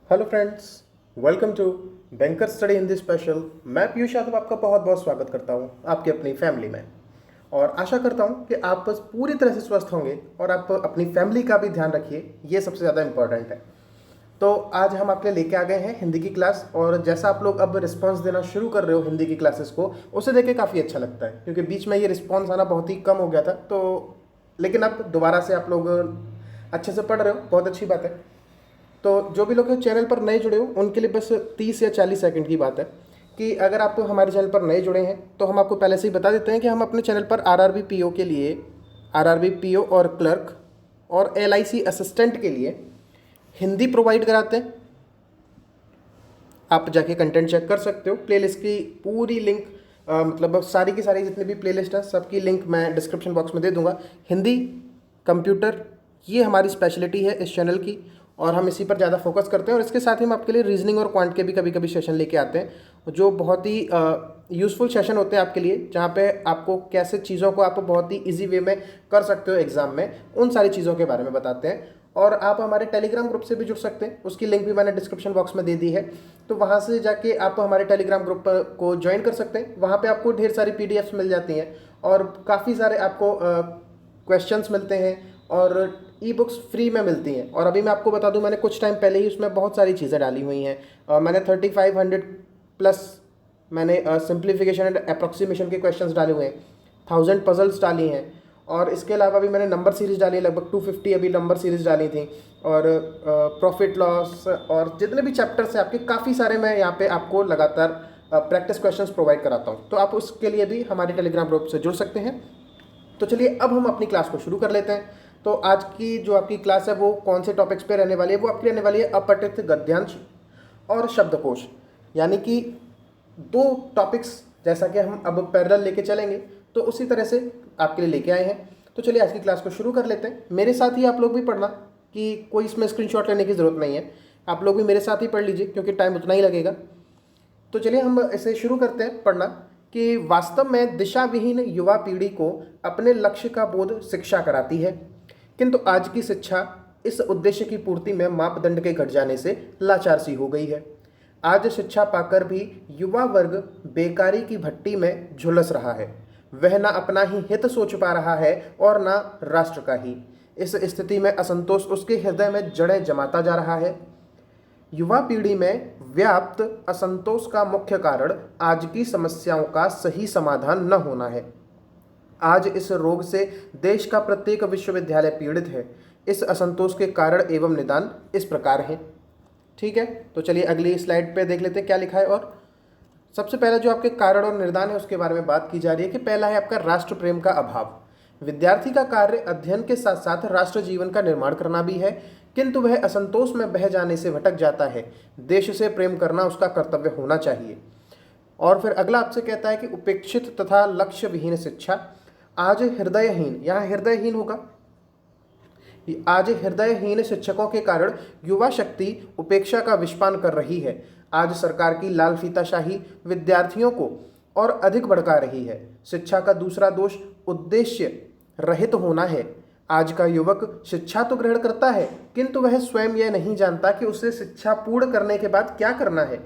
Hello friends, welcome to banker study Hindi special. मैं पीयूष यादव आपका बहुत बहुत स्वागत करता हूं आपकी अपनी फैमिली में। और आशा करता हूं कि आप बस पूरी तरह से स्वस्थ होंगे और आप अपनी फैमिली का भी ध्यान रखिए, ये सबसे ज़्यादा इम्पोर्टेंट है। तो आज हम आपके लिए लेके आ गए हैं हिंदी की क्लास, और जैसा आप लोग अब रिस्पांस देना शुरू कर रहे हो हिंदी की क्लासेस को, उसे देख के काफ़ी अच्छा लगता है, क्योंकि बीच में ये रिस्पांस आना बहुत ही कम हो गया था। तो लेकिन अब दोबारा से आप लोग अच्छे से पढ़ रहे हो, बहुत अच्छी बात है। तो जो भी लोग चैनल पर नए जुड़े हो उनके लिए बस 30 या 40 सेकंड की बात है कि अगर आप हमारे चैनल पर नए जुड़े हैं तो हम आपको पहले से ही बता देते हैं कि हम अपने चैनल पर आरआरबी पीओ के लिए, आरआरबी पीओ और क्लर्क और एलआईसी असिस्टेंट के लिए हिंदी प्रोवाइड कराते हैं। आप जाके कंटेंट चेक कर सकते हो। प्लेलिस्ट की पूरी लिंक मतलब सारी की सारी जितनी भी प्लेलिस्ट है सबकी लिंक मैं डिस्क्रिप्शन बॉक्स में दे दूंगा। हिंदी, कंप्यूटर, ये हमारी स्पेशलिटी है इस चैनल की, और हम इसी पर ज़्यादा फोकस करते हैं। और इसके साथ ही हम आपके लिए रीजनिंग और क्वांट के भी कभी कभी सेशन लेके आते हैं, जो बहुत ही यूज़फुल सेशन होते हैं आपके लिए, जहाँ पे आपको कैसे चीज़ों को आप बहुत ही ईजी वे में कर सकते हो एग्जाम में, उन सारी चीज़ों के बारे में बताते हैं। और आप हमारे टेलीग्राम ग्रुप से भी जुड़ सकते हैं, उसकी लिंक भी मैंने डिस्क्रिप्शन बॉक्स में दे दी है। तो वहाँ से जाके आप हमारे टेलीग्राम ग्रुप को ज्वाइन कर सकते हैं। वहाँ पे आपको ढेर सारी पीडीएफ्स मिल जाती हैं और काफ़ी सारे आपको क्वेश्चंस मिलते हैं और ई बुक्स फ्री में मिलती हैं। और अभी मैं आपको बता दूं, मैंने कुछ टाइम पहले ही उसमें बहुत सारी चीज़ें डाली हुई हैं। मैंने 3500 प्लस मैंने सिंप्लीफिकेशन एंड अप्रॉक्सीमेशन के क्वेश्चंस डाले हुए हैं, 1000 पजल्स डाली हैं, और इसके अलावा भी मैंने नंबर सीरीज डाली है, लगभग 250 अभी नंबर सीरीज डाली थी, और प्रॉफिट लॉस और जितने भी चैप्टर्स हैं आपके काफ़ी सारे मैं यहाँ पे आपको लगातार प्रैक्टिस क्वेश्चंस प्रोवाइड कराता हूँ। तो आप उसके लिए भी हमारे टेलीग्राम ग्रुप से जुड़ सकते हैं। तो चलिए अब हम अपनी क्लास को शुरू कर लेते हैं। तो आज की जो आपकी क्लास है वो कौन से टॉपिक्स पे रहने वाली है? वो आपकी रहने वाली है अपठित गद्यांश और शब्दकोश, यानी कि दो टॉपिक्स जैसा कि हम अब पैरेलल लेके चलेंगे, तो उसी तरह से आपके लिए लेके आए हैं। तो चलिए आज की क्लास को शुरू कर लेते हैं। मेरे साथ ही आप लोग भी पढ़ना, कि कोई इसमें स्क्रीनशॉट लेने की ज़रूरत नहीं है, आप लोग भी मेरे साथ ही पढ़ लीजिए क्योंकि टाइम उतना ही लगेगा। तो चलिए हम इसे शुरू करते हैं पढ़ना, कि वास्तव में दिशा विहीन युवा पीढ़ी को अपने लक्ष्य का बोध शिक्षा कराती है, किंतु आज की शिक्षा इस उद्देश्य की पूर्ति में मापदंड के घट जाने से लाचार सी हो गई है। आज शिक्षा पाकर भी युवा वर्ग बेकारी की भट्टी में झुलस रहा है। वह ना अपना ही हित सोच पा रहा है और ना राष्ट्र का ही। इस स्थिति में असंतोष उसके हृदय में जड़ें जमाता जा रहा है। युवा पीढ़ी में व्याप्त असंतोष का मुख्य कारण आज की समस्याओं का सही समाधान न होना है। आज इस रोग से देश का प्रत्येक विश्वविद्यालय पीड़ित है। इस असंतोष के कारण एवं निदान इस प्रकार हैं। ठीक है, तो चलिए अगली स्लाइड पे देख लेते हैं क्या लिखा है। और सबसे पहले जो आपके कारण और निदान है उसके बारे में बात की जा रही है कि पहला है आपका राष्ट्र प्रेम का अभाव। विद्यार्थी का कार्य अध्ययन के साथ साथ राष्ट्र जीवन का निर्माण करना भी है, किंतु वह असंतोष में बह जाने से भटक जाता है। देश से प्रेम करना उसका कर्तव्य होना चाहिए। और फिर अगला आपसे कहता है कि उपेक्षित तथा लक्ष्य विहीन शिक्षा। आज हृदयहीन, यहाँ हृदयहीन होगा, आज हृदयहीन शिक्षकों के कारण युवा शक्ति उपेक्षा का विषपान कर रही है। आज सरकार की लाल फीताशाही विद्यार्थियों को और अधिक भड़का रही है। शिक्षा का दूसरा दोष उद्देश्य रहित होना है। आज का युवक शिक्षा तो ग्रहण करता है, किंतु वह स्वयं यह नहीं जानता कि उसे शिक्षा पूर्ण करने के बाद क्या करना है।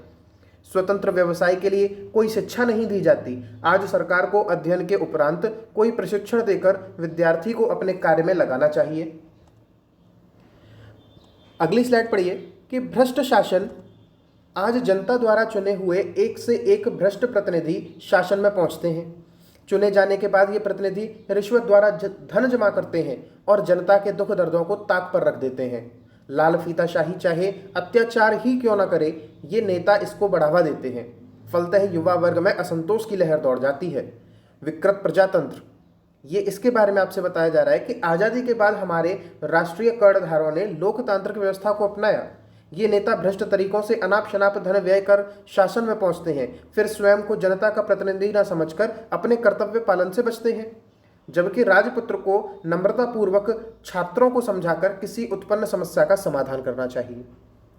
स्वतंत्र व्यवसाय के लिए कोई शिक्षा नहीं दी जाती। आज सरकार को अध्ययन के उपरांत कोई प्रशिक्षण देकर विद्यार्थी को अपने कार्य में लगाना चाहिए। अगली स्लाइड पढ़िए कि भ्रष्ट शासन। आज जनता द्वारा चुने हुए एक से एक भ्रष्ट प्रतिनिधि शासन में पहुंचते हैं। चुने जाने के बाद ये प्रतिनिधि रिश्वत द्वारा धन जमा करते हैं और जनता के दुख दर्दों को ताक पर रख देते हैं। लाल फीताशाही चाहे अत्याचार ही क्यों न करे, ये नेता इसको बढ़ावा देते हैं। फलतः युवा वर्ग में असंतोष की लहर दौड़ जाती है। विकृत प्रजातंत्र, ये इसके बारे में आपसे बताया जा रहा है कि आज़ादी के बाद हमारे राष्ट्रीय कर्णधारों ने लोकतांत्रिक व्यवस्था को अपनाया। ये नेता भ्रष्ट तरीकों से अनाप शनाप धन व्यय कर शासन में पहुंचते हैं, फिर स्वयं को जनता का प्रतिनिधि न समझकर अपने कर्तव्य पालन से बचते हैं, जबकि राजपुत्र को नम्रतापूर्वक छात्रों को समझाकर किसी उत्पन्न समस्या का समाधान करना चाहिए।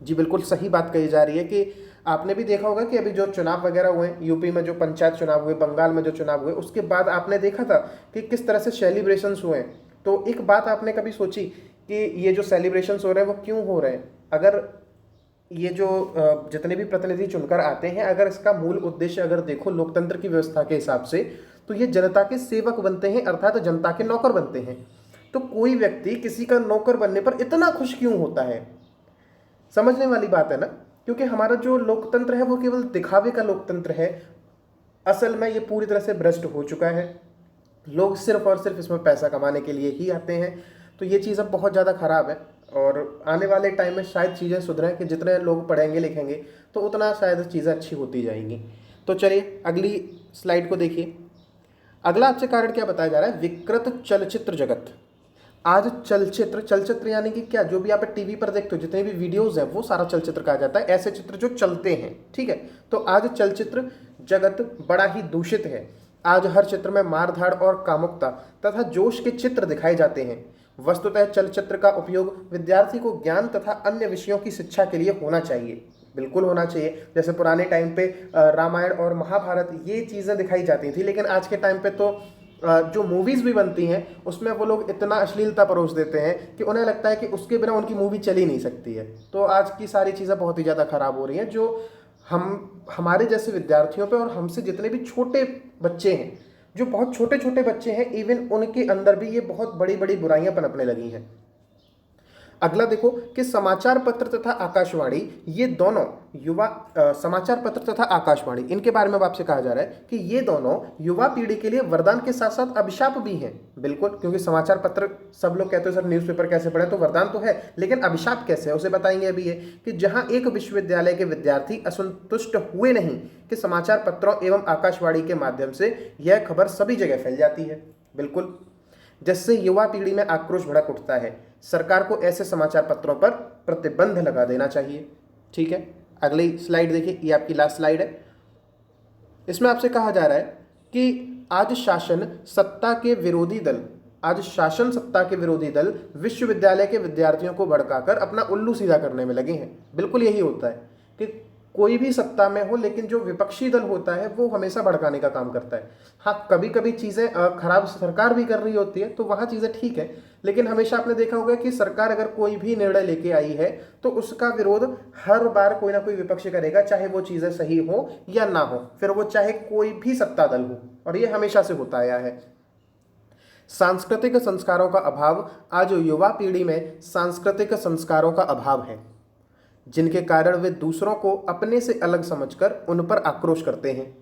जी बिल्कुल सही बात कही जा रही है कि आपने भी देखा होगा कि अभी जो चुनाव वगैरह हुए, यूपी में जो पंचायत चुनाव हुए, बंगाल में जो चुनाव हुए, उसके बाद आपने देखा था कि किस तरह से सेलिब्रेशंस हुए। तो एक बात आपने कभी सोची कि ये जो सेलिब्रेशंस हो रहे हैं वो क्यों हो रहे हैं? अगर ये जो जितने भी प्रतिनिधि चुनकर आते हैं, अगर इसका मूल उद्देश्य अगर देखो लोकतंत्र की व्यवस्था के हिसाब से, तो ये जनता के सेवक बनते हैं, अर्थात जनता के नौकर बनते हैं। तो कोई व्यक्ति किसी का नौकर बनने पर इतना खुश क्यों होता है? समझने वाली बात है ना, क्योंकि हमारा जो लोकतंत्र है वो केवल दिखावे का लोकतंत्र है। असल में ये पूरी तरह से भ्रष्ट हो चुका है। लोग सिर्फ और सिर्फ इसमें पैसा कमाने के लिए ही आते हैं। तो ये चीज़ अब बहुत ज़्यादा ख़राब है, और आने वाले टाइम में शायद चीज़ें सुधरें कि जितने लोग पढ़ेंगे लिखेंगे तो उतना शायद चीज़ें अच्छी होती जाएंगी। तो चलिए अगली स्लाइड को देखिए। अगला आपसे कारण क्या बताया जा रहा है? विकृत चलचित्र जगत। आज चलचित्र यानी कि क्या, जो भी आप टीवी पर देखते हो, जितने भी वीडियोस हैं वो सारा चलचित्र कहा जाता है, ऐसे चित्र जो चलते हैं, ठीक है। तो आज चलचित्र जगत बड़ा ही दूषित है। आज हर चित्र में मारधाड़ और कामुकता तथा जोश के चित्र दिखाए जाते हैं। वस्तुतः चलचित्र का उपयोग विद्यार्थी को ज्ञान तथा अन्य विषयों की शिक्षा के लिए होना चाहिए, बिल्कुल होना चाहिए। जैसे पुराने टाइम पे रामायण और महाभारत ये चीज़ें दिखाई जाती थी, लेकिन आज के टाइम पे तो जो मूवीज़ भी बनती हैं उसमें वो लोग इतना अश्लीलता परोस देते हैं कि उन्हें लगता है कि उसके बिना उनकी मूवी चल ही नहीं सकती है। तो आज की सारी चीज़ें बहुत ही ज़्यादा ख़राब हो रही हैं, जो हमारे जैसे विद्यार्थियों पे और हमसे जितने भी छोटे बच्चे हैं, जो बहुत छोटे छोटे बच्चे हैं, इवन उनके अंदर भी ये बहुत बड़ी बड़ी बुराइयां पनपने लगी हैं। अगला देखो कि समाचार पत्र तथा आकाशवाणी, ये दोनों युवा समाचार पत्र तथा आकाशवाणी, इनके बारे में अब आपसे कहा जा रहा है कि ये दोनों युवा पीढ़ी के लिए वरदान के साथ साथ अभिशाप भी हैं। बिल्कुल, क्योंकि समाचार पत्र सब लोग कहते हैं सर न्यूज़पेपर कैसे पढ़ें, तो वरदान तो है, लेकिन अभिशाप कैसे है उसे बताएंगे अभी। ये कि जहां एक विश्वविद्यालय के विद्यार्थी असंतुष्ट हुए नहीं कि समाचार पत्रों एवं आकाशवाणी के माध्यम से यह खबर सभी जगह फैल जाती है, बिल्कुल, जिससे युवा पीढ़ी में आक्रोश भड़क उठता है। सरकार को ऐसे समाचार पत्रों पर प्रतिबंध लगा देना चाहिए। ठीक है, अगली स्लाइड देखिए, ये आपकी लास्ट स्लाइड है। इसमें आपसे कहा जा रहा है कि आज शासन सत्ता के विरोधी दल विश्वविद्यालय के विद्यार्थियों को भड़काकर अपना उल्लू सीधा करने में लगे हैं। बिल्कुल यही होता है कि कोई भी सत्ता में हो, लेकिन जो विपक्षी दल होता है वो हमेशा भड़काने का काम करता है। हाँ, कभी कभी चीज़ें खराब सरकार भी कर रही होती है तो वहाँ चीज़ें ठीक है, लेकिन हमेशा आपने देखा होगा कि सरकार अगर कोई भी निर्णय लेके आई है तो उसका विरोध हर बार कोई ना कोई विपक्ष करेगा, चाहे वो चीज़ें सही हो या ना हो, फिर वो चाहे कोई भी सत्ता दल हो, और ये हमेशा से होता आया है। सांस्कृतिक संस्कारों का अभाव, आज युवा पीढ़ी में सांस्कृतिक संस्कारों का अभाव है, जिनके कारण वे दूसरों को अपने से अलग समझकर उन पर आक्रोश करते हैं।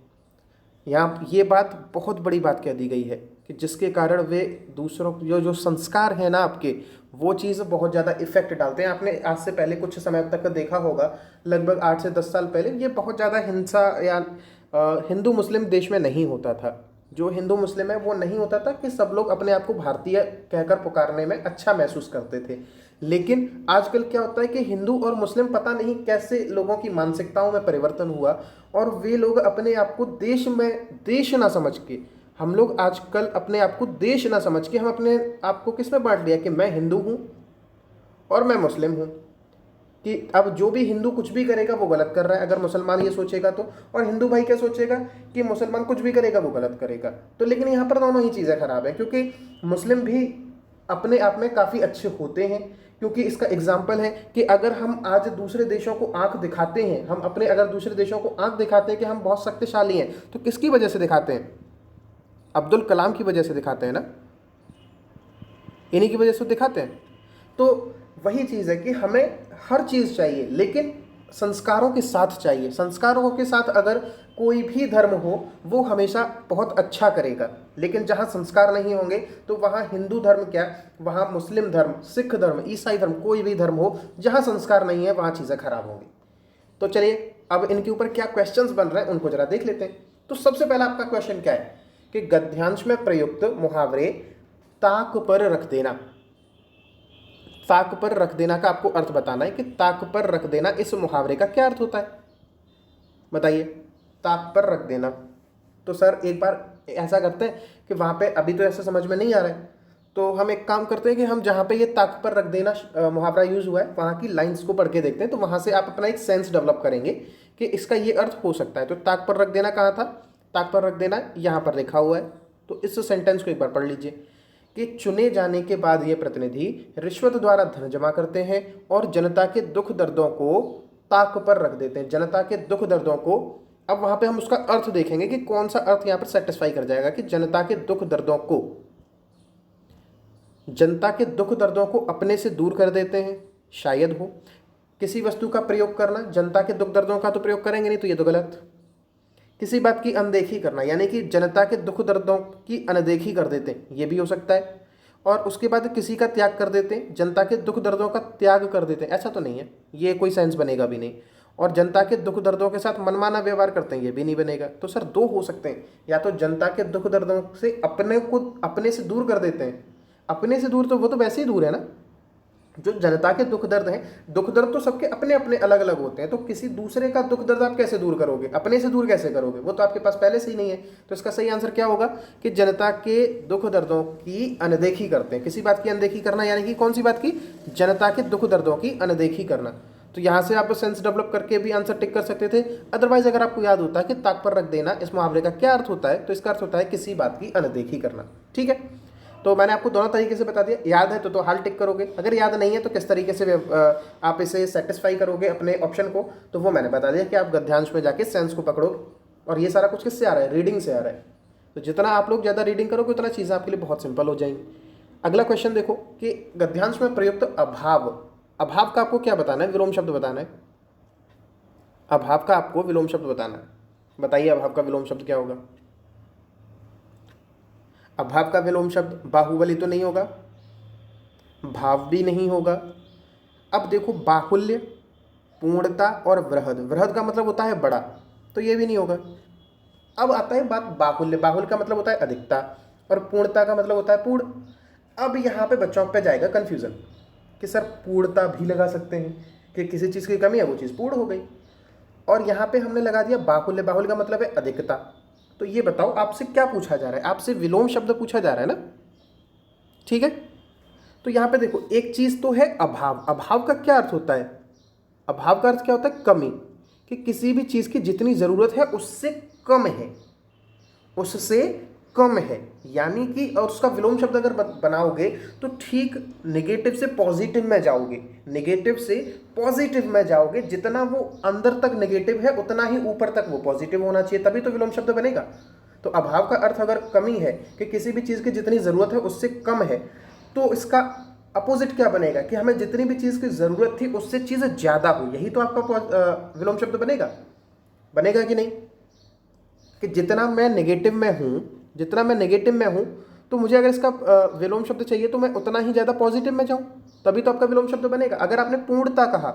यहाँ ये बात बहुत बड़ी बात कह दी गई है कि जिसके कारण वे दूसरों जो संस्कार है ना आपके, वो चीज़ बहुत ज़्यादा इफेक्ट डालते हैं। आपने आज से पहले कुछ समय तक देखा होगा, लगभग 8 से 10 साल पहले ये बहुत ज़्यादा हिंसा या हिंदू मुस्लिम देश में नहीं होता था। जो हिंदू मुस्लिम है वो नहीं होता था कि सब लोग अपने आप को भारतीय कहकर पुकारने में अच्छा महसूस करते थे। लेकिन आजकल क्या होता है कि हिंदू और मुस्लिम पता नहीं कैसे लोगों की मानसिकताओं में परिवर्तन हुआ, और वे लोग अपने आप को देश ना समझ के, हम लोग आजकल अपने आप को देश ना समझ के हम अपने आप को किस में बांट लिया कि मैं हिंदू हूँ और मैं मुस्लिम हूँ, कि अब जो भी हिंदू कुछ भी करेगा वो गलत कर रहा है, अगर मुसलमान ये सोचेगा तो, और हिंदू भाई क्या सोचेगा कि मुसलमान कुछ भी करेगा वो गलत करेगा। तो लेकिन यहाँ पर दोनों ही चीज़ें खराब है, क्योंकि मुस्लिम भी अपने आप में काफ़ी अच्छे होते हैं। क्योंकि इसका एग्जाम्पल है कि अगर हम आज दूसरे देशों को आंख दिखाते हैं, हम अपने अगर दूसरे देशों को आंख दिखाते हैं कि हम बहुत शक्तिशाली हैं, तो किसकी वजह से दिखाते हैं? अब्दुल कलाम की वजह से दिखाते हैं ना, इन्हीं की वजह से दिखाते हैं। तो वही चीज़ है कि हमें हर चीज़ चाहिए, लेकिन संस्कारों के साथ चाहिए। संस्कारों के साथ अगर कोई भी धर्म हो वो हमेशा बहुत अच्छा करेगा, लेकिन जहाँ संस्कार नहीं होंगे तो वहाँ हिंदू धर्म क्या, वहाँ मुस्लिम धर्म, सिख धर्म, ईसाई धर्म, कोई भी धर्म हो, जहाँ संस्कार नहीं है वहाँ चीज़ें खराब होंगी। तो चलिए अब इनके ऊपर क्या क्वेश्चंस बन रहे हैं उनको जरा देख लेते हैं। तो सबसे पहला आपका क्वेश्चन क्या है कि गद्यांश में प्रयुक्त मुहावरे ताक पर रख देना, ताक पर रख देना का आपको अर्थ बताना है कि ताक पर रख देना इस मुहावरे का क्या अर्थ होता है, बताइए। ताक पर रख देना, तो सर एक बार ऐसा करते हैं कि वहाँ पे अभी तो ऐसा समझ में नहीं आ रहा है, तो हम एक काम करते हैं कि हम जहाँ पे ये ताक पर रख देना मुहावरा यूज़ हुआ है वहाँ की लाइंस को पढ़ के देखते हैं, तो वहाँ से आप अपना एक सेंस डेवलप करेंगे कि इसका ये अर्थ हो सकता है। तो ताक पर रख देना कहाँ था? ताक पर रख देना यहाँ पर लिखा हुआ है। तो इस सेंटेंस को एक बार पढ़ लीजिए कि चुने जाने के बाद ये प्रतिनिधि रिश्वत द्वारा धन जमा करते हैं और जनता के दुख दर्दों को ताक पर रख देते हैं, जनता के दुख दर्दों को। अब वहां पे हम उसका अर्थ देखेंगे कि कौन सा अर्थ यहाँ पर सेटिस्फाई कर जाएगा कि जनता के दुख दर्दों को, जनता के दुख दर्दों को अपने से दूर कर देते हैं, शायद हो। किसी वस्तु का प्रयोग करना, जनता के दुख दर्दों का तो प्रयोग करेंगे नहीं, तो ये तो गलत। किसी बात की अनदेखी करना, यानी कि जनता के दुख दर्दों की अनदेखी कर देते हैं, ये भी हो सकता है। और उसके बाद किसी का त्याग कर देते हैं, जनता के दुख दर्दों का त्याग कर देते हैं, ऐसा तो नहीं है, ये कोई सेंस बनेगा भी नहीं। और जनता के दुख दर्दों के साथ मनमाना व्यवहार करते हैं, ये भी नहीं बनेगा। तो सर दो हो सकते हैं, या तो जनता के दुख दर्दों से अपने को अपने से दूर कर देते हैं। अपने से दूर तो वो तो वैसे ही दूर है ना, जो जनता के दुख दर्द हैं, दुख दर्द तो सबके अपने अपने अलग अलग होते हैं, तो किसी दूसरे का दुख दर्द आप कैसे दूर करोगे, अपने से दूर कैसे करोगे, वो तो आपके पास पहले से ही नहीं है। तो इसका सही आंसर क्या होगा कि जनता के दुख दर्दों की अनदेखी करते हैं। किसी बात की अनदेखी करना, यानी कि कौन सी बात की, जनता के दुख दर्दों की अनदेखी करना। तो यहाँ से आप सेंस डेवलप करके भी आंसर टिक कर सकते थे। अदरवाइज अगर आपको याद होता है कि ताक पर रख देना इस मुहावरे का क्या अर्थ होता है, तो इसका अर्थ होता है किसी बात की अनदेखी करना। ठीक है, तो मैंने आपको दोनों तरीके से बता दिया। याद है तो हाल टिक करोगे, अगर याद नहीं है तो किस तरीके से आप इसे सेटिस्फाई करोगे अपने ऑप्शन को, तो वो मैंने बता दिया कि आप गद्यांश में जाके सेंस को पकड़ो। और ये सारा कुछ किससे आ रहा है, रीडिंग से आ रहा है। तो जितना आप लोग ज़्यादा रीडिंग करोगे उतना चीज़ें आपके लिए बहुत सिंपल हो जाएंगी। अगला क्वेश्चन देखो कि गद्यांश में प्रयुक्त अभाव, अभाव का आपको क्या बताना है, विलोम शब्द बताना है। अभाव का आपको विलोम शब्द बताना है, बताइए अभाव का विलोम शब्द क्या होगा। अभाव का विलोम शब्द बाहुबली तो नहीं होगा, भाव भी नहीं होगा। अब देखो बाहुल्य, पूर्णता और वृहद, वृहद का मतलब होता है बड़ा, तो ये भी नहीं होगा। अब आता है बात बाहुल्य, बाहुल्य का मतलब होता है अधिकता, और पूर्णता का मतलब होता है पूर्ण। अब यहाँ पे बच्चों पे जाएगा कन्फ्यूज़न कि सर पूर्णता भी लगा सकते हैं कि किसी चीज़ की कमी है, वो चीज़ पूर्ण हो गई। और यहाँ पे हमने लगा दिया बाहुल्य, बाहुल्य का मतलब है अधिकता। तो ये बताओ आपसे क्या पूछा जा रहा है, आपसे विलोम शब्द पूछा जा रहा है ना। ठीक है, तो यहाँ पे देखो एक चीज़ तो है अभाव, अभाव का क्या अर्थ होता है, अभाव का अर्थ क्या होता है, कमी, कि किसी भी चीज़ की जितनी ज़रूरत है उससे कम है, उससे कम है। यानी कि और उसका विलोम शब्द अगर बनाओगे तो ठीक नेगेटिव से पॉजिटिव में जाओगे, नेगेटिव से पॉजिटिव में जाओगे। जितना वो अंदर तक नेगेटिव है उतना ही ऊपर तक वो पॉजिटिव होना चाहिए, तभी तो विलोम शब्द बनेगा। तो अभाव का अर्थ अगर कमी है कि किसी भी चीज़ की जितनी ज़रूरत है उससे कम है, तो इसका अपोजिट क्या बनेगा कि हमें जितनी भी चीज़ की ज़रूरत थी उससे चीज़ ज़्यादा हो। यही तो आपका विलोम शब्द बनेगा, बनेगा कि नहीं, कि जितना मैं नेगेटिव में हूँ, जितना मैं नेगेटिव में हूँ, तो मुझे अगर इसका विलोम शब्द चाहिए तो मैं उतना ही ज़्यादा पॉजिटिव में जाऊँ, तभी तो आपका विलोम शब्द बनेगा। अगर आपने पूर्णता कहा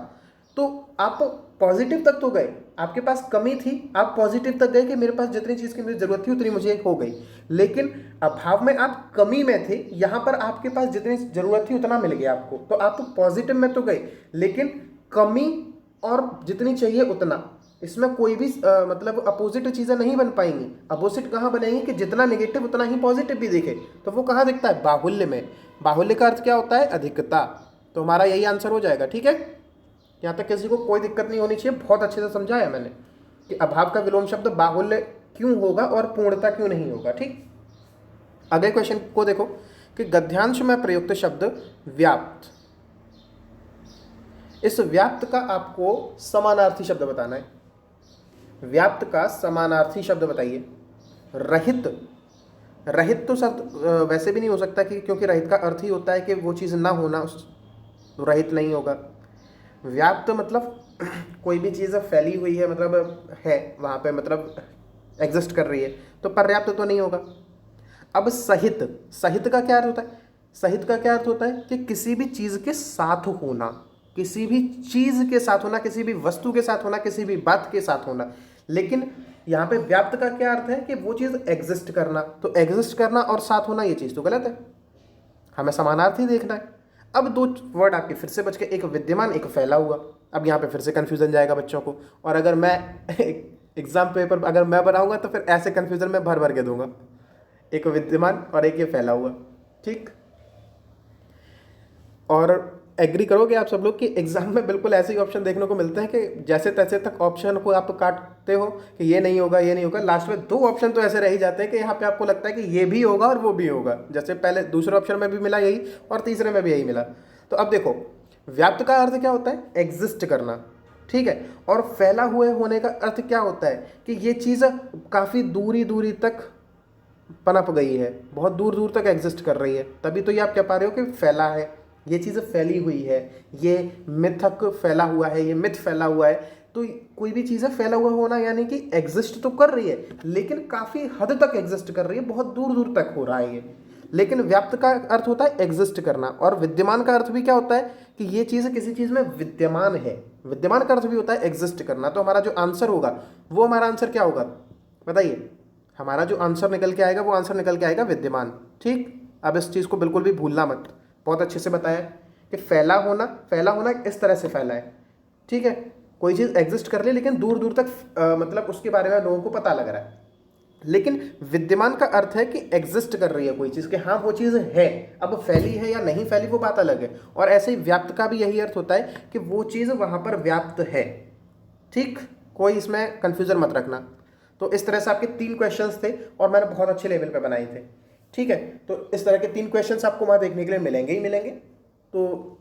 तो आप पॉजिटिव तक तो गए, आपके पास कमी थी, आप पॉजिटिव तक गए कि मेरे पास जितनी चीज़ की मुझे ज़रूरत थी उतनी मुझे हो गई। लेकिन अभाव में आप कमी में थे, यहाँ पर आपके पास जितनी ज़रूरत थी उतना मिल गया आपको, तो आप पॉजिटिव में तो गए, लेकिन कमी और जितनी चाहिए उतना, इसमें कोई भी मतलब अपोजिट चीज़ें नहीं बन पाएंगी। अपोजिट कहाँ बनेंगी कि जितना नेगेटिव उतना ही पॉजिटिव भी देखे, तो वो कहाँ दिखता है, बाहुल्य में। बाहुल्य का अर्थ क्या होता है, अधिकता। तो हमारा यही आंसर हो जाएगा। ठीक है, यहाँ तक किसी को कोई दिक्कत नहीं होनी चाहिए, बहुत अच्छे से समझाया मैंने कि अभाव का विलोम शब्द बाहुल्य क्यों होगा और पूर्णता क्यों नहीं होगा। ठीक, अगले क्वेश्चन को देखो कि गद्यांश में प्रयुक्त शब्द व्याप्त, इस व्याप्त का आपको समानार्थी शब्द बताना है। व्याप्त का समानार्थी शब्द बताइए। रहित, रहित तो शब्द वैसे भी नहीं हो सकता कि, क्योंकि रहित का अर्थ ही होता है कि वो चीज़ ना होना, तो रहित नहीं होगा। व्याप्त मतलब कोई भी चीज़ फैली हुई है, मतलब है वहाँ पे, मतलब एग्जिस्ट कर रही है, तो पर्याप्त तो नहीं होगा। अब सहित, सहित का क्या अर्थ होता है, सहित का क्या अर्थ होता है कि किसी भी चीज़ के साथ होना, किसी भी चीज़ के साथ होना, किसी भी वस्तु के साथ होना, किसी भी बात के साथ होना। लेकिन यहाँ पे व्याप्त का क्या अर्थ है कि वो चीज़ एग्जिस्ट करना, तो एग्जिस्ट करना और साथ होना ये चीज़ तो गलत है, हमें समानार्थी देखना है। अब दो वर्ड आपके फिर से बच के, एक विद्यमान एक फैला हुआ। अब यहाँ पे फिर से कन्फ्यूज़न जाएगा बच्चों को, और अगर मैं एग्जाम पेपर अगर मैं बनाऊंगा तो फिर ऐसे कन्फ्यूज़न में भर भर के दूंगा, एक विद्यमान और एक ये फैला हुआ। ठीक, और एग्री करोगे आप सब लोग कि एग्जाम में बिल्कुल ऐसे ही ऑप्शन देखने को मिलते हैं कि जैसे तैसे तक ऑप्शन को आप काटते हो कि ये नहीं होगा, ये नहीं होगा, लास्ट में दो ऑप्शन तो ऐसे रह ही जाते हैं कि यहाँ पे आपको लगता है कि ये भी होगा और वो भी होगा। जैसे पहले दूसरे ऑप्शन में भी मिला यही और तीसरे में भी यही मिला। तो अब देखो व्याप्त का अर्थ क्या होता है, एग्जिस्ट करना। ठीक है। और फैला हुए होने का अर्थ क्या होता है कि ये चीज़ काफ़ी दूरी दूरी तक पनप गई है, बहुत दूर दूर तक एग्जिस्ट कर रही है, तभी तो ये आप कह पा रहे हो कि फैला है, ये चीज़ फैली हुई है, ये मिथक फैला हुआ है, ये मिथ फैला हुआ है। तो कोई भी चीज़ फैला हुआ होना यानी कि एग्जिस्ट तो कर रही है लेकिन काफ़ी हद तक एग्जिस्ट कर रही है, बहुत दूर दूर तक हो रहा है ये। लेकिन व्याप्त का अर्थ होता है एग्जिस्ट करना, और विद्यमान का अर्थ भी क्या होता है कि ये चीज़ किसी चीज़ में विद्यमान है। विद्यमान का अर्थ भी होता है एग्जिस्ट करना। तो हमारा जो आंसर होगा वो हमारा आंसर क्या होगा बताइए? हमारा जो आंसर निकल के आएगा वो आंसर निकल के आएगा विद्यमान। ठीक, अब इस चीज़ को बिल्कुल भी भूलना मत, बहुत अच्छे से बताया कि फैला होना इस तरह से फैला है। ठीक है, कोई चीज़ एग्जिस्ट कर रही है लेकिन दूर दूर तक मतलब उसके बारे में लोगों को पता लग रहा है। लेकिन विद्यमान का अर्थ है कि एग्जिस्ट कर रही है कोई चीज़, कि हाँ वो चीज़ है, अब फैली है या नहीं फैली वो बात अलग है। और ऐसे ही व्याप्त का भी यही अर्थ होता है कि वो चीज़ वहाँ पर व्याप्त है। ठीक, कोई इसमें कन्फ्यूजन मत रखना। तो इस तरह से आपके 3 क्वेश्चंस थे और मैंने बहुत अच्छे लेवल पे बनाए थे। ठीक है, तो इस तरह के 3 क्वेश्चंस आपको वहाँ देखने के लिए मिलेंगे ही मिलेंगे। तो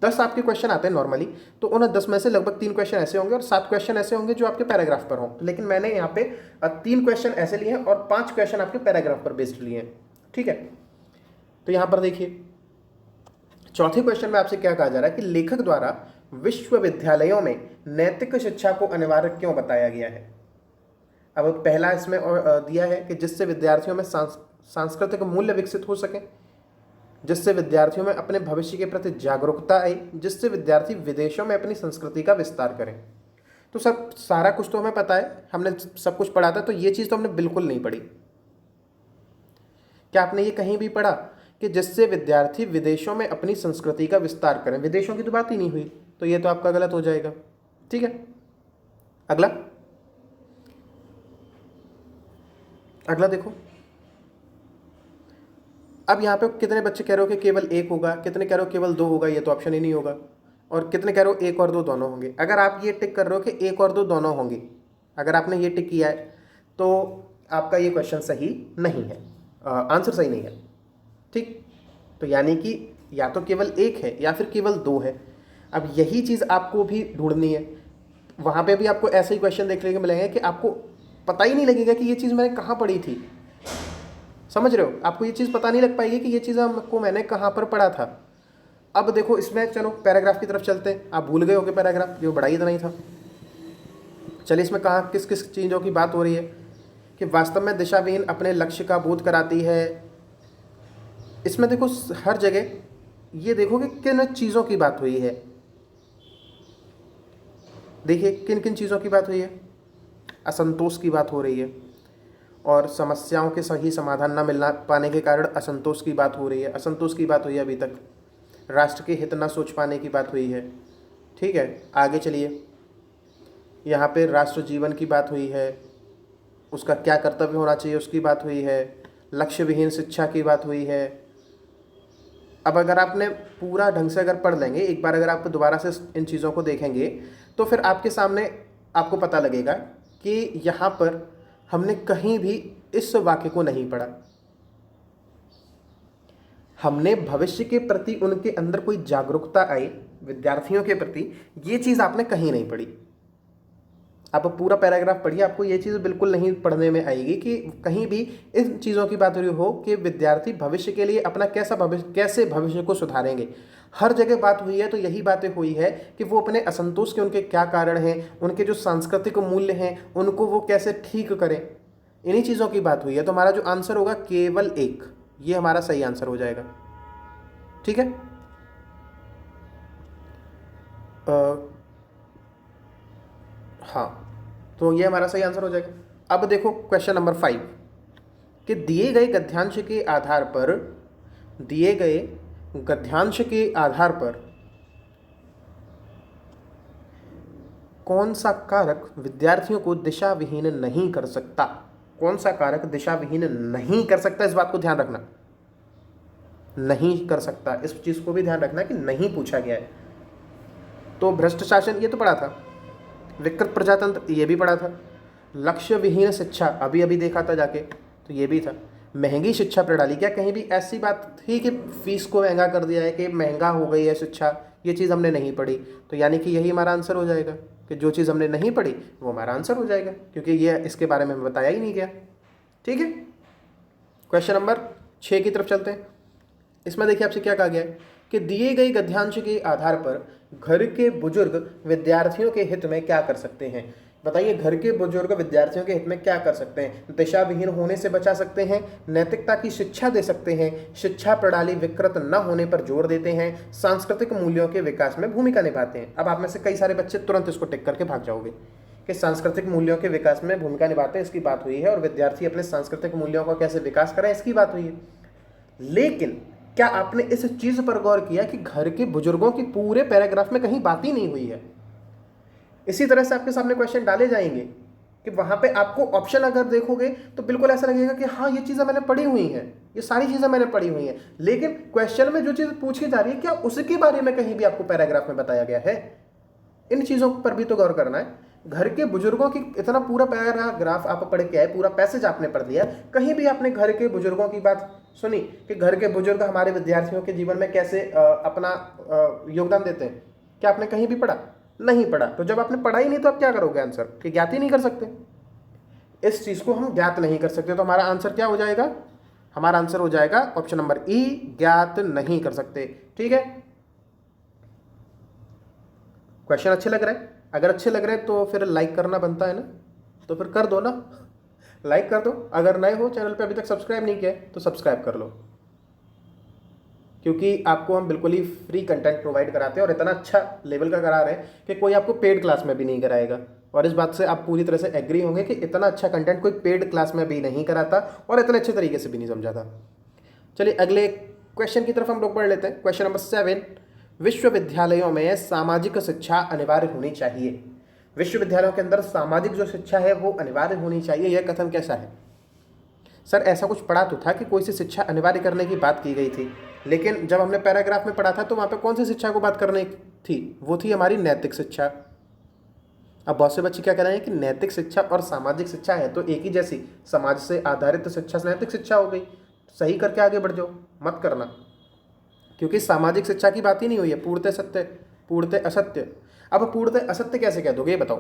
10 आपके क्वेश्चन आते हैं नॉर्मली, तो उन 10 में से लगभग 3 क्वेश्चन ऐसे होंगे और 7 क्वेश्चन ऐसे होंगे जो आपके पैराग्राफ पर हों। लेकिन मैंने यहाँ पे 3 क्वेश्चन ऐसे लिए हैं और 5 क्वेश्चन आपके पैराग्राफ पर बेस्ड लिए हैं। ठीक है, तो यहाँ पर देखिए चौथे क्वेश्चन में आपसे क्या कहा जा रहा है कि लेखक द्वारा विश्वविद्यालयों में नैतिक शिक्षा को अनिवार्य क्यों बताया गया है। अब पहला इसमें दिया है कि जिससे विद्यार्थियों में सांस्कृतिक मूल्य विकसित हो सके, जिससे विद्यार्थियों में अपने भविष्य के प्रति जागरूकता आए, जिससे विद्यार्थी विदेशों में अपनी संस्कृति का विस्तार करें। तो सब सारा कुछ तो हमें पता है, हमने सब कुछ पढ़ा था, तो ये चीज़ तो हमने बिल्कुल नहीं पढ़ी। क्या आपने ये कहीं भी पढ़ा कि जिससे विद्यार्थी विदेशों में अपनी संस्कृति का विस्तार करें? विदेशों की तो बात ही नहीं हुई, तो ये तो आपका गलत हो जाएगा। ठीक है, अगला देखो। अब यहाँ पे कितने बच्चे कह रहे हो कि केवल 1 होगा, कितने कह रहे हो केवल 2 होगा, ये तो ऑप्शन ही नहीं होगा, और कितने कह रहे हो 1 और 2 दोनों होंगे। अगर आप ये टिक कर रहे हो कि 1 और 2 दोनों होंगे, अगर आपने ये टिक किया है तो आपका ये क्वेश्चन सही नहीं है, आंसर सही नहीं है। ठीक, तो यानी कि या तो केवल 1 है या फिर केवल 2 है। अब यही चीज़ आपको भी ढूंढनी है। वहाँ पे भी आपको ऐसे ही क्वेश्चन देखने को मिलेंगे कि आपको पता ही नहीं लगेगा कि ये चीज़ मैंने कहाँ पढ़ी थी। समझ रहे हो, आपको ये चीज़ पता नहीं लग पाएगी कि ये चीज़ आपको मैंने कहाँ पर पढ़ा था। अब देखो इसमें, चलो पैराग्राफ की तरफ चलते हैं। आप भूल गए होगे पैराग्राफ, जो बड़ा ही इतना ही था। चलिए इसमें कहाँ किस किस चीज़ों की बात हो रही है कि वास्तव में दिशाविहीन अपने लक्ष्य का बोध कराती है। इसमें देखो हर जगह ये देखो कि किन चीज़ों की बात हुई है। देखिए किन किन चीज़ों की बात हुई है। असंतोष की बात हो रही है, और समस्याओं के सही समाधान न मिलना पाने के कारण असंतोष की बात हो रही है। असंतोष की बात हुई है अभी तक। राष्ट्र के हित न सोच पाने की बात हुई है। ठीक है, आगे चलिए। यहाँ पे राष्ट्र जीवन की बात हुई है, उसका क्या कर्तव्य होना चाहिए उसकी बात हुई है। लक्ष्य विहीन शिक्षा की बात हुई है। अब अगर आपने पूरा ढंग से अगर पढ़ लेंगे एक बार, अगर आप दोबारा से इन चीज़ों को देखेंगे तो फिर आपके सामने आपको पता लगेगा कि यहाँ पर हमने कहीं भी इस वाक्य को नहीं पढ़ा। हमने भविष्य के प्रति उनके अंदर कोई जागरूकता आई विद्यार्थियों के प्रति, ये चीज़ आपने कहीं नहीं पढ़ी। आप पूरा पैराग्राफ पढ़िए, आपको ये चीज़ बिल्कुल नहीं पढ़ने में आएगी कि कहीं भी इन चीज़ों की बात हो रही हो कि विद्यार्थी भविष्य के लिए अपना कैसे भविष्य को सुधारेंगे। हर जगह बात हुई है तो यही बातें हुई है कि वो अपने असंतोष के उनके क्या कारण हैं, उनके जो सांस्कृतिक मूल्य हैं उनको वो कैसे ठीक करें, इन्हीं चीज़ों की बात हुई है। तो हमारा जो आंसर होगा केवल 1, ये हमारा सही आंसर हो जाएगा। ठीक है, हाँ, तो ये हमारा सही आंसर हो जाएगा। अब देखो क्वेश्चन नंबर 5 कि दिए गए गद्यांश के आधार पर कौन सा कारक विद्यार्थियों को दिशा विहीन नहीं कर सकता। कौन सा कारक दिशा विहीन नहीं कर सकता, इस बात को ध्यान रखना, नहीं कर सकता, इस चीज़ को भी ध्यान रखना कि नहीं पूछा गया है। तो भ्रष्ट शासन ये तो पढ़ा था, विकृत प्रजातंत्र ये भी पढ़ा था, लक्ष्य विहीन शिक्षा अभी अभी देखा था जाके तो ये भी था, महंगी शिक्षा प्रणाली, क्या कहीं भी ऐसी बात थी कि फीस को महंगा कर दिया है कि महंगा हो गई है शिक्षा, ये चीज़ हमने नहीं पढ़ी, तो यानी कि यही हमारा आंसर हो जाएगा कि जो चीज़ हमने नहीं पढ़ी वो हमारा आंसर हो जाएगा, क्योंकि ये इसके बारे में हमें बताया ही नहीं गया। ठीक है, क्वेश्चन नंबर 6 की तरफ चलते हैं। इसमें देखिए आपसे क्या कहा गया है कि दिए गए गद्यांश के आधार पर घर के बुजुर्ग विद्यार्थियों के हित में क्या कर सकते हैं। बताइए, घर के बुजुर्ग विद्यार्थियों के हित में क्या कर सकते हैं। दिशा विहीन होने से बचा सकते हैं, नैतिकता की शिक्षा दे सकते हैं, शिक्षा प्रणाली विकृत न होने पर जोर देते हैं, सांस्कृतिक मूल्यों के विकास में भूमिका निभाते हैं। अब आप में से कई सारे बच्चे तुरंत इसको टिक करके भाग जाओगे कि सांस्कृतिक मूल्यों के विकास में भूमिका निभाते हैं, इसकी बात हुई है, और विद्यार्थी अपने सांस्कृतिक मूल्यों का कैसे विकास करें, इसकी बात हुई है। लेकिन क्या आपने इस चीज पर गौर किया कि घर के बुजुर्गों की पूरे पैराग्राफ में कहीं बात ही नहीं हुई है। इसी तरह से आपके सामने क्वेश्चन डाले जाएंगे कि वहां पे आपको ऑप्शन अगर देखोगे तो बिल्कुल ऐसा लगेगा कि हाँ ये चीजें मैंने पढ़ी हुई हैं, ये सारी चीजें मैंने पढ़ी हुई हैं, लेकिन क्वेश्चन में जो चीज पूछी जा रही है क्या उसके बारे में कहीं भी आपको पैराग्राफ में बताया गया है। इन चीजों पर भी तो गौर करना है। घर के बुजुर्गों की इतना पूरा पैराग्राफ आप पढ़ के आए, पूरा पैसेज आपने पढ़ लिया, कहीं भी आपने घर के बुजुर्गों की बात सुनी कि घर के बुजुर्ग हमारे विद्यार्थियों के जीवन में कैसे अपना योगदान देते हैं, क्या आपने कहीं भी पढ़ा? नहीं पढ़ा। तो जब आपने पढ़ा ही नहीं तो आप क्या करोगे आंसर, कि ज्ञात ही नहीं कर सकते। इस चीज को हम ज्ञात नहीं कर सकते, तो हमारा आंसर क्या हो जाएगा? हमारा आंसर हो जाएगा ऑप्शन नंबर ई, ज्ञात नहीं कर सकते। ठीक है, क्वेश्चन अच्छे लग रहे हैं? अगर अच्छे लग रहे हैं तो फिर लाइक करना बनता है ना, तो फिर कर दो ना, लाइक कर दो। अगर नए हो, चैनल पे अभी तक सब्सक्राइब नहीं किया है तो सब्सक्राइब कर लो, क्योंकि आपको हम बिल्कुल ही फ्री कंटेंट प्रोवाइड कराते हैं और इतना अच्छा लेवल का करा रहे हैं कि कोई आपको पेड क्लास में भी नहीं कराएगा। और इस बात से आप पूरी तरह से एग्री होंगे कि इतना अच्छा कंटेंट कोई पेड क्लास में भी नहीं कराता और इतने अच्छे तरीके से भी नहीं समझाता। चलिए अगले क्वेश्चन की तरफ हम लोग बढ़ लेते हैं। क्वेश्चन नंबर 7, विश्वविद्यालयों में सामाजिक शिक्षा अनिवार्य होनी चाहिए। विश्वविद्यालयों के अंदर सामाजिक जो शिक्षा है वो अनिवार्य होनी चाहिए, यह कथन कैसा है? सर ऐसा कुछ पढ़ा तो था कि कोई सी शिक्षा अनिवार्य करने की बात की गई थी, लेकिन जब हमने पैराग्राफ में पढ़ा था तो वहाँ पे कौन सी शिक्षा को बात करने थी? वो थी हमारी नैतिक शिक्षा। अब बहुत से बच्चे क्या कह रहे हैं कि नैतिक शिक्षा और सामाजिक शिक्षा है तो एक ही जैसी, समाज से आधारित शिक्षा नैतिक शिक्षा हो गई। सही करके आगे बढ़ जाओ, मत करना, क्योंकि सामाजिक शिक्षा की बात ही नहीं हुई है। पूर्णतः सत्य, पूर्णतः असत्य। अब पूर्णतः असत्य कैसे कह दोगे, ये बताओ?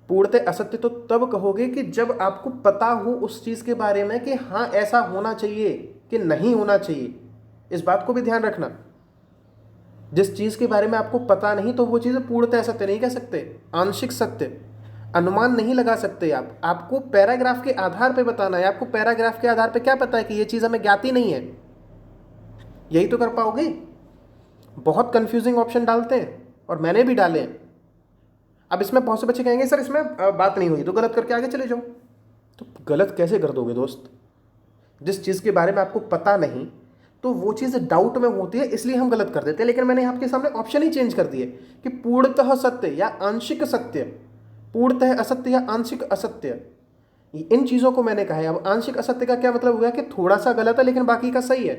पूर्णतः असत्य तो तब कहोगे कि जब आपको पता हो उस चीज के बारे में कि हाँ ऐसा होना चाहिए कि नहीं होना चाहिए। इस बात को भी ध्यान रखना, जिस चीज के बारे में आपको पता नहीं तो वो चीज पूर्णतः असत्य नहीं कह सकते, आंशिक सत्य, अनुमान नहीं लगा सकते आप। आपको पैराग्राफ के आधार पर बताना है। आपको पैराग्राफ के आधार पर क्या पता है कि ये चीज हमें ज्ञात ही नहीं है, यही तो कर पाओगे। बहुत कंफ्यूजिंग ऑप्शन डालते हैं और मैंने भी डाले हैं। अब इसमें बहुत से बच्चे कहेंगे सर इसमें बात नहीं हुई तो गलत करके आगे चले जाओ। तो गलत कैसे कर दोगे दोस्त? जिस चीज़ के बारे में आपको पता नहीं तो वो चीज़ डाउट में होती है, इसलिए हम गलत कर देते हैं। लेकिन मैंने आपके सामने ऑप्शन ही चेंज कर दिए कि पूर्णतः सत्य या आंशिक सत्य, पूर्णतः असत्य या आंशिक असत्य, इन चीज़ों को मैंने कहा है। अब आंशिक असत्य का क्या मतलब हुआ कि थोड़ा सा गलत है लेकिन बाकी का सही है,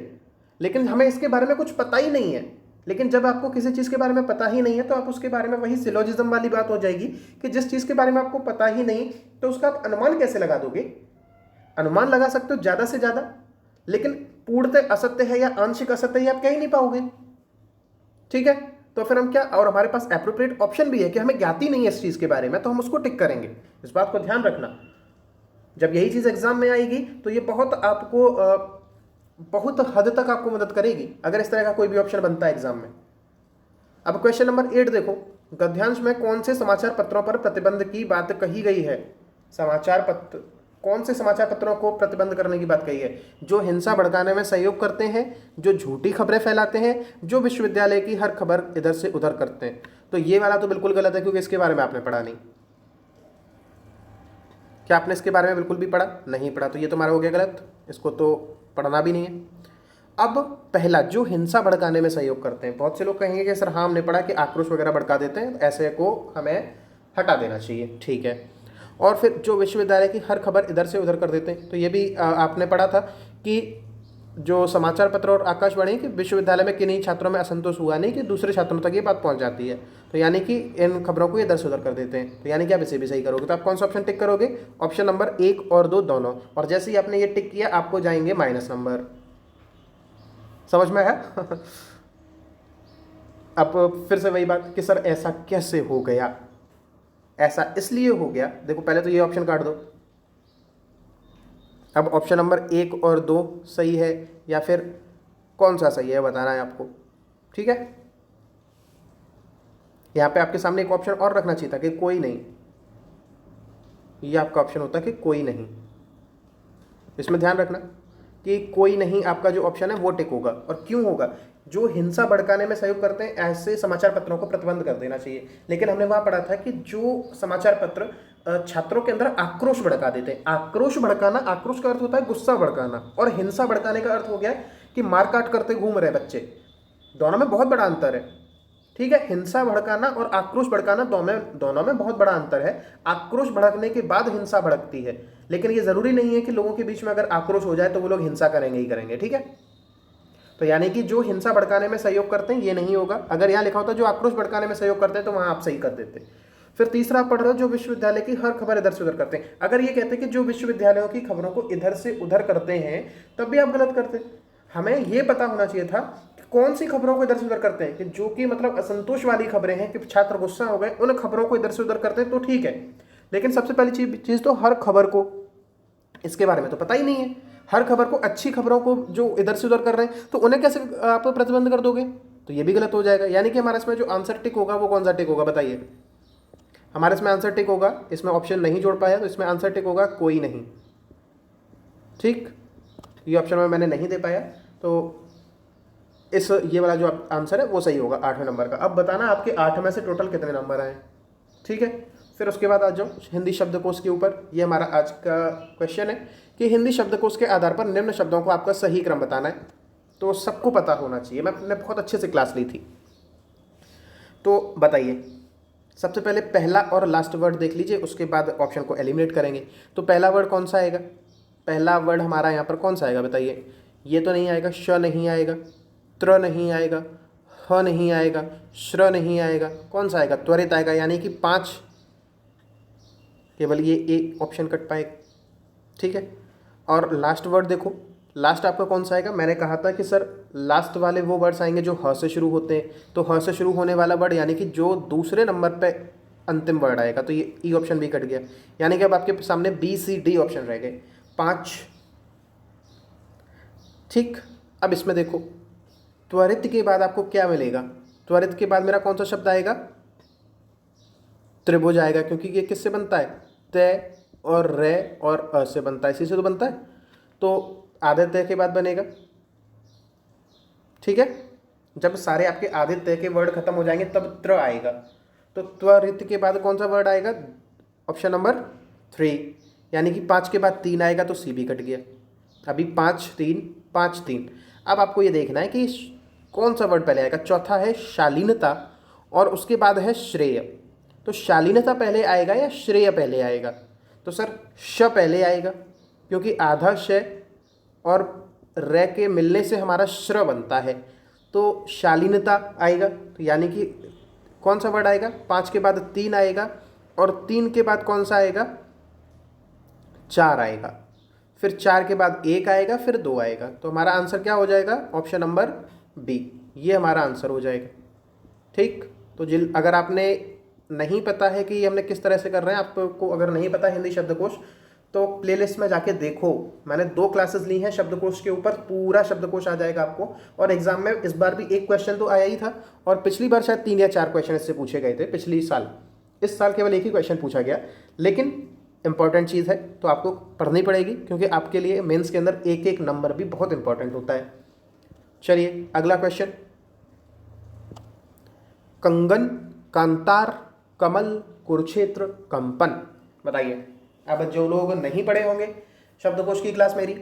लेकिन हमें इसके बारे में कुछ पता ही नहीं है। लेकिन जब आपको किसी चीज़ के बारे में पता ही नहीं है तो आप उसके बारे में, वही सिलोजिज्म वाली बात हो जाएगी कि जिस चीज़ के बारे में आपको पता ही नहीं तो उसका आप अनुमान कैसे लगा दोगे? अनुमान लगा सकते हो ज़्यादा से ज़्यादा, लेकिन पूर्णतः असत्य है या आंशिक असत्य है आप कह ही नहीं पाओगे। ठीक है, तो फिर हम क्या, और हमारे पास एप्रोप्रिएट ऑप्शन भी है कि हमें ज्ञात ही नहीं है इस चीज़ के बारे में, तो हम उसको टिक करेंगे। इस बात को ध्यान रखना, जब यही चीज़ एग्जाम में आएगी तो ये बहुत आपको बहुत हद तक आपको मदद करेगी अगर इस तरह का कोई भी ऑप्शन बनता है एग्जाम में। अब क्वेश्चन नंबर 8 देखो, गद्यांश में कौन से समाचार पत्रों पर प्रतिबंध की बात कही गई है? समाचार पत्र, कौन से समाचार पत्रों को प्रतिबंध करने की बात कही है? जो हिंसा भड़काने में सहयोग करते हैं, जो झूठी खबरें फैलाते हैं, जो विश्वविद्यालय की हर खबर इधर से उधर करते हैं। तो ये वाला तो बिल्कुल गलत है, क्योंकि इसके बारे में आपने पढ़ा नहीं। क्या आपने इसके बारे में बिल्कुल भी पढ़ा? नहीं पढ़ा, तो ये तुम्हारा हो गया गलत, इसको तो पढ़ना भी नहीं है। अब पहला, जो हिंसा भड़काने में सहयोग करते हैं, बहुत से लोग कहेंगे कि सर हाँ हमने पढ़ा कि आक्रोश वगैरह भड़का देते हैं, ऐसे को हमें हटा देना चाहिए। ठीक है, और फिर जो विश्वविद्यालय की हर खबर इधर से उधर कर देते हैं, तो ये भी आपने पढ़ा था कि जो समाचार पत्र और आकाशवाणी कि विश्वविद्यालय में किन्हीं छात्रों में असंतोष हुआ नहीं कि दूसरे छात्रों तक ये बात पहुंच जाती है, तो यानी कि इन खबरों को इधर से उधर कर देते हैं। तो यानी कि आप इसे भी सही करोगे। तो आप कौन सा ऑप्शन टिक करोगे? ऑप्शन नंबर 1 और 2 दोनों। और जैसे ही आपने ये टिक किया आपको जाएंगे माइनस नंबर। समझ में आया? अब फिर से वही बात कि सर ऐसा कैसे हो गया, ऐसा इसलिए हो गया। देखो पहले तो ये ऑप्शन काट दो। अब ऑप्शन नंबर 1 और 2 सही है या फिर कौन सा सही है बताना है आपको, ठीक है। यहाँ पे आपके सामने एक ऑप्शन और रखना चाहिए था कि कोई नहीं, ये आपका ऑप्शन होता है कि कोई नहीं। इसमें ध्यान रखना कि कोई नहीं आपका जो ऑप्शन है वो टिक होगा। और क्यों होगा, जो हिंसा भड़काने में सहयोग करते हैं ऐसे समाचार पत्रों को प्रतिबंध कर देना चाहिए। लेकिन हमने वहां पढ़ा था कि जो समाचार पत्र छात्रों के अंदर आक्रोश भड़का देते हैं, आक्रोश भड़काना, आक्रोश का अर्थ होता है गुस्सा भड़काना, और हिंसा भड़काने का अर्थ हो गया कि मारकाट करते घूम रहे बच्चे। दोनों में बहुत बड़ा अंतर है, ठीक है। हिंसा भड़काना और आक्रोश भड़काना दोनों में बहुत बड़ा अंतर है। आक्रोश भड़कने के बाद हिंसा भड़कती है, लेकिन ये जरूरी नहीं है कि लोगों के बीच में अगर आक्रोश हो जाए तो वो लोग हिंसा करेंगे ही करेंगे, ठीक है। तो यानी कि जो हिंसा भड़काने में सहयोग करते हैं ये नहीं होगा। अगर यहाँ लिखा होता जो आक्रोश भड़काने में सहयोग करते हैं तो वहां आप सही कर देते। फिर तीसरा आप पढ़ रहे हो जो विश्वविद्यालय की हर खबर इधर से उधर करते हैं। अगर ये कहते कि जो विश्वविद्यालयों की खबरों को इधर से उधर करते हैं तब भी आप गलत करते। हमें ये पता होना चाहिए था कि कौन सी खबरों को इधर से उधर करते हैं, कि जो कि मतलब असंतोष वाली खबरें हैं कि छात्र गुस्सा हो गए, उन खबरों को इधर से उधर करते हैं तो ठीक है। लेकिन सबसे पहली चीज तो हर खबर को, इसके बारे में तो पता ही नहीं है। हर खबर को, अच्छी खबरों को जो इधर से उधर कर रहे हैं तो उन्हें कैसे आप प्रतिबंध कर दोगे, तो ये भी गलत हो जाएगा। यानी कि हमारे इसमें जो आंसर टिक होगा वो कौन सा टिक होगा बताइए। हमारे इसमें आंसर टिक होगा, इसमें ऑप्शन नहीं जोड़ पाया तो इसमें आंसर टिक होगा कोई नहीं, ठीक। ये ऑप्शन में मैंने नहीं दे पाया तो इस ये वाला जो आंसर है वो सही होगा 8वें नंबर का। अब बताना आपके 8 में से टोटल कितने नंबर आए, ठीक है। फिर उसके बाद आ जाओ हिंदी शब्दकोश के ऊपर। ये हमारा आज का क्वेश्चन है कि हिंदी शब्दकोश के आधार पर निम्न शब्दों को आपका सही क्रम बताना है। तो सबको पता होना चाहिए, मैंने बहुत अच्छे से क्लास ली थी। तो बताइए, सबसे पहले पहला और लास्ट वर्ड देख लीजिए, उसके बाद ऑप्शन को एलिमिनेट करेंगे। तो पहला वर्ड कौन सा आएगा, पहला वर्ड हमारा यहाँ पर कौन सा आएगा बताइए। ये तो नहीं आएगा, श नहीं आएगा, त्र नहीं आएगा, ह नहीं आएगा, श्र नहीं आएगा, कौन सा आएगा, त्वरित आएगा। यानी कि 5, केवल ये एक ऑप्शन कट पाएगा, ठीक है। और लास्ट वर्ड देखो, लास्ट आपका कौन सा आएगा। मैंने कहा था कि सर लास्ट वाले वो वर्ड्स आएंगे जो ह से शुरू होते हैं, तो ह से शुरू होने वाला वर्ड यानी कि जो दूसरे नंबर पे अंतिम वर्ड आएगा, तो ये ई ऑप्शन भी कट गया। यानी कि अब आपके सामने बी सी डी ऑप्शन रह गए 5, ठीक। अब इसमें देखो त्वरित के बाद आपको क्या मिलेगा, त्वरित के बाद मेरा कौन सा शब्द आएगा, त्रिभुज आएगा, क्योंकि ये किससे बनता है, तय और रे और अ से बनता है, इसी से तो बनता है। तो आधे तय के बाद बनेगा, ठीक है। जब सारे आपके आधे तय के वर्ड खत्म हो जाएंगे तब त्र आएगा। तो त्वरित के बाद कौन सा वर्ड आएगा, ऑप्शन नंबर 3। यानी कि 5 के बाद 3 आएगा तो सी भी कट गया। अभी 5 3 5 3। अब आपको ये देखना है कि कौन सा वर्ड पहले आएगा। चौथा है शालीनता और उसके बाद है श्रेय। तो शालीनता पहले आएगा या श्रेय पहले आएगा, तो सर श पहले आएगा, क्योंकि आधा श और रे के मिलने से हमारा श्र बनता है, तो शालीनता आएगा। तो यानी कि कौन सा वर्ड आएगा, 5 के बाद 3 आएगा और 3 के बाद कौन सा आएगा, 4 आएगा, फिर 4 के बाद 1 आएगा, फिर 2 आएगा। तो हमारा आंसर क्या हो जाएगा, ऑप्शन नंबर बी, ये हमारा आंसर हो जाएगा, ठीक। तो अगर आपने नहीं पता है कि ये हमने किस तरह से कर रहे हैं, आपको अगर नहीं पता हिंदी शब्दकोश तो प्लेलिस्ट में जाके देखो, मैंने 2 क्लासेस ली हैं शब्दकोश के ऊपर, पूरा शब्दकोश आ जाएगा आपको। और एग्जाम में इस बार भी एक क्वेश्चन तो आया ही था, और पिछली बार शायद 3 या 4 क्वेश्चन इससे पूछे गए थे पिछली साल। इस साल केवल एक ही क्वेश्चन पूछा गया, लेकिन इंपॉर्टेंट चीज़ है तो आपको पढ़नी पड़ेगी, क्योंकि आपके लिए मेंस के अंदर एक एक नंबर भी बहुत इंपॉर्टेंट होता है। चलिए अगला क्वेश्चन, कंगन, कांतार, कमल, कुरुक्षेत्र, कंपन, बताइए। अब जो लोग नहीं पढ़े होंगे शब्दकोश की क्लास मेरी,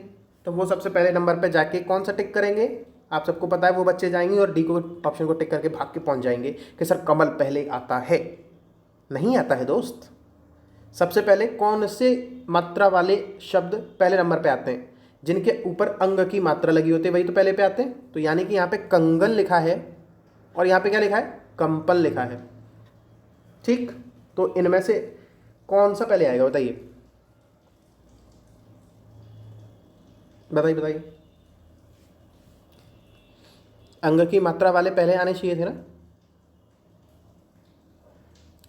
तो वो सबसे पहले नंबर पे जाके कौन सा टिक करेंगे, आप सबको पता है वो बच्चे जाएंगे और डी को ऑप्शन को टिक करके भाग के पहुंच जाएंगे कि सर कमल पहले आता है। नहीं आता है दोस्त। सबसे पहले कौन से मात्रा वाले शब्द पहले नंबर पे आते हैं, जिनके ऊपर अंग की मात्रा लगी होती है वही तो पहले पे आते हैं। तो यानी कि यहाँ पे कंगन लिखा है और यहाँ पे क्या लिखा है, कंपन लिखा है, ठीक। तो इनमें से कौन सा पहले आएगा बताइए, बताइए बताइए। अंग की मात्रा वाले पहले आने चाहिए थे ना,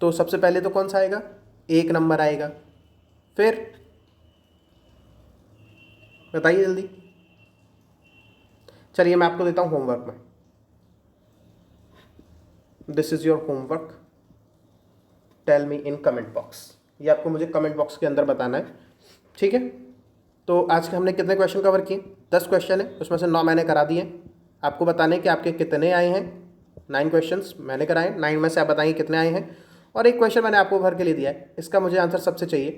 तो सबसे पहले तो कौन सा आएगा, 1 नंबर आएगा। फिर बताइए जल्दी। चलिए मैं आपको देता हूँ होमवर्क में। This is your homework, tell me in comment box. ये आपको मुझे कमेंट बॉक्स के अंदर बताना है, ठीक है। तो आज के हमने कितने क्वेश्चन कवर किए, 10 क्वेश्चन है, उसमें से 9 मैंने करा दिए। आपको बताने कि आपके कितने आए हैं। 9 क्वेश्चंस मैंने कराए, 9 में से आप बताइए कितने आए हैं। और एक क्वेश्चन मैंने आपको भर के लिए दिया है, इसका मुझे आंसर सबसे चाहिए,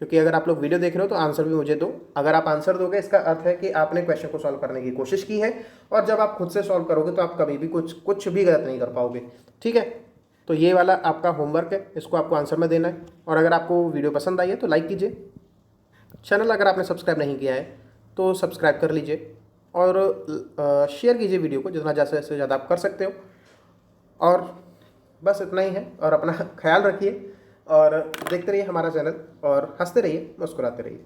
क्योंकि अगर आप लोग वीडियो देख रहे हो तो आंसर भी मुझे दो। अगर आप आंसर दोगे इसका अर्थ है कि आपने क्वेश्चन को सॉल्व करने की कोशिश की है, और जब आप खुद से सॉल्व करोगे तो आप कभी भी कुछ भी गलत नहीं कर पाओगे, ठीक है। तो ये वाला आपका होमवर्क है, इसको आपको आंसर में देना है। और अगर आपको वीडियो पसंद आई है तो लाइक कीजिए, चैनल अगर आपने सब्सक्राइब नहीं किया है तो सब्सक्राइब कर लीजिए, और शेयर कीजिए वीडियो को जितना ज़्यादा से ज़्यादा आप कर सकते हो। और बस इतना ही है, और अपना ख्याल रखिए और देखते रहिए हमारा चैनल, और हंसते रहिए, मुस्कुराते रहिए।